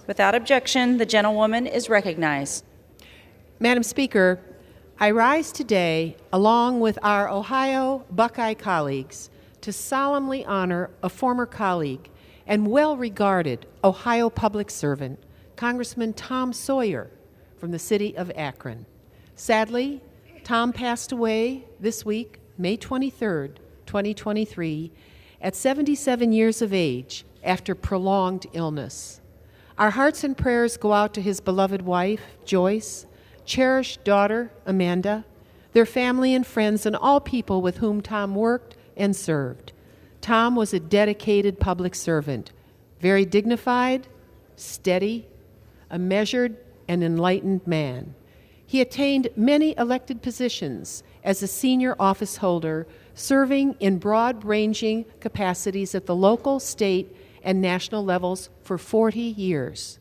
Without objection, the gentlewoman is recognized. Madam Speaker, I rise today, along with our Ohio Buckeye colleagues, to solemnly honor a former colleague and well-regarded Ohio public servant, Congressman Tom Sawyer, from the city of Akron. Sadly, Tom passed away this week, May 23rd, 2023, at 77 years of age after prolonged illness. Our hearts and prayers go out to his beloved wife, Joyce, cherished daughter, Amanda, their family and friends, and all people with whom Tom worked and served. Tom was a dedicated public servant, very dignified, steady, a measured and enlightened man. He attained many elected positions as a senior office holder, serving in broad-ranging capacities at the local, state, and national levels for 40 years.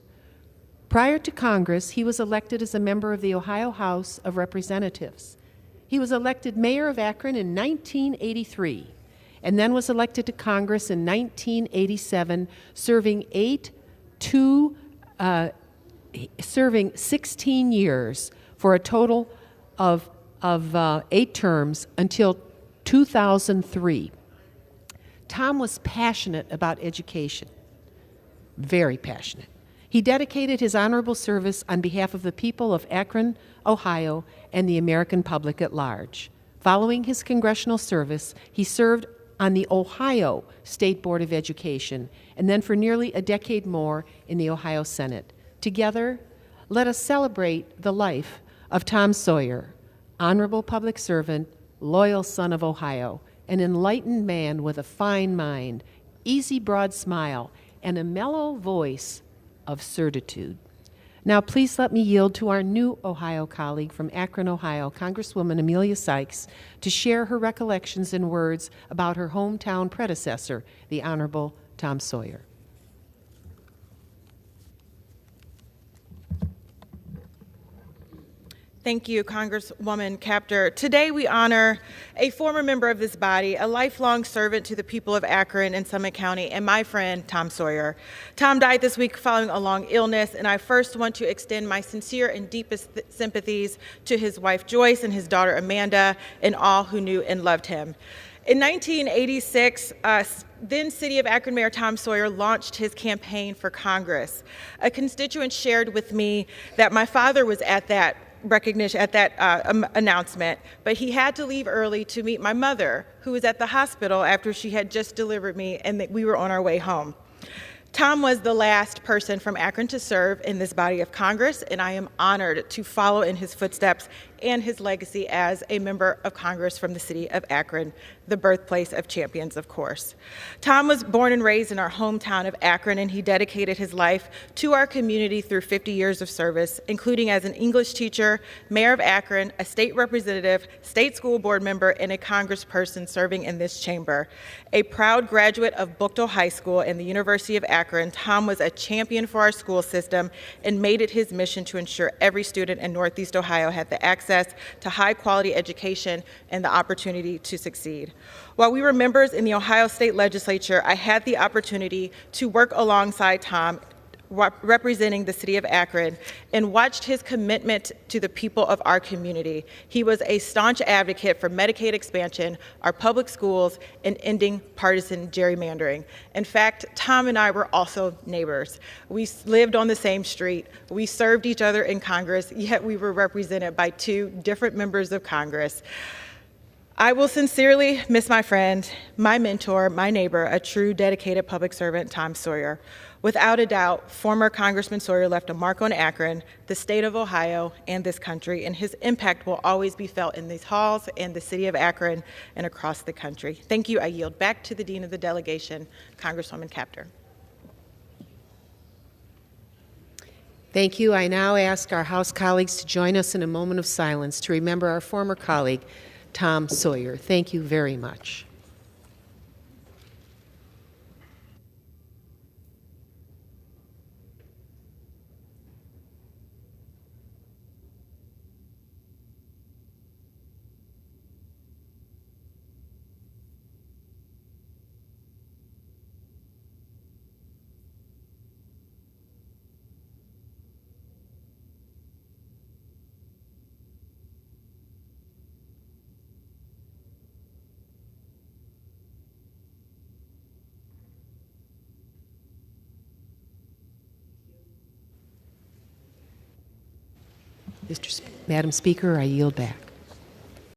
Prior to Congress, he was elected as a member of the Ohio House of Representatives. He was elected mayor of Akron in 1983, and then was elected to Congress in 1987, serving 16 years for a total of 8 terms until 2003. Tom was passionate about education, very passionate. He dedicated his honorable service on behalf of the people of Akron, Ohio, and the American public at large. Following his congressional service, he served on the Ohio State Board of Education, and then for nearly a decade more in the Ohio Senate. Together, let us celebrate the life of Tom Sawyer, honorable public servant, loyal son of Ohio, an enlightened man with a fine mind, easy broad smile, and a mellow voice of certitude. Now please let me yield to our new Ohio colleague from Akron, Ohio, Congresswoman Amelia Sykes, to share her recollections and words about her hometown predecessor, the Honorable Tom Sawyer. Thank you, Congresswoman Capter. Today we honor a former member of this body, a lifelong servant to the people of Akron and Summit County, and my friend, Tom Sawyer. Tom died this week following a long illness, and I first want to extend my sincere and deepest sympathies to his wife, Joyce, and his daughter, Amanda, and all who knew and loved him. In 1986, then City of Akron Mayor Tom Sawyer launched his campaign for Congress. A constituent shared with me that my father was at that announcement, but he had to leave early to meet my mother, who was at the hospital after she had just delivered me, and that we were on our way home. Tom was the last person from Akron to serve in this body of Congress, and I am honored to follow in his footsteps and his legacy as a member of Congress from the city of Akron, the birthplace of champions, of course. Tom was born and raised in our hometown of Akron, and he dedicated his life to our community through 50 years of service, including as an English teacher, mayor of Akron, a state representative, state school board member, and a congressperson serving in this chamber. A proud graduate of Buchtel High School and the University of Akron, Tom was a champion for our school system and made it his mission to ensure every student in Northeast Ohio had the access to high-quality education and the opportunity to succeed. While we were members in the Ohio State Legislature, I had the opportunity to work alongside Tom representing the city of Akron and watched his commitment to the people of our community. He was a staunch advocate for Medicaid expansion, our public schools, and ending partisan gerrymandering. In fact, Tom and I were also neighbors. We lived on the same street. We served each other in Congress, yet we were represented by 2 different members of Congress. I will sincerely miss my friend, my mentor, my neighbor, a true dedicated public servant, Tom Sawyer. Without a doubt, former Congressman Sawyer left a mark on Akron, the state of Ohio, and this country, and his impact will always be felt in these halls and the city of Akron and across the country. Thank you. I yield back to the Dean of the Delegation, Congresswoman Capter. Thank you. I now ask our House colleagues to join us in a moment of silence to remember our former colleague, Tom Sawyer. Thank you very much. Madam Speaker, I yield back.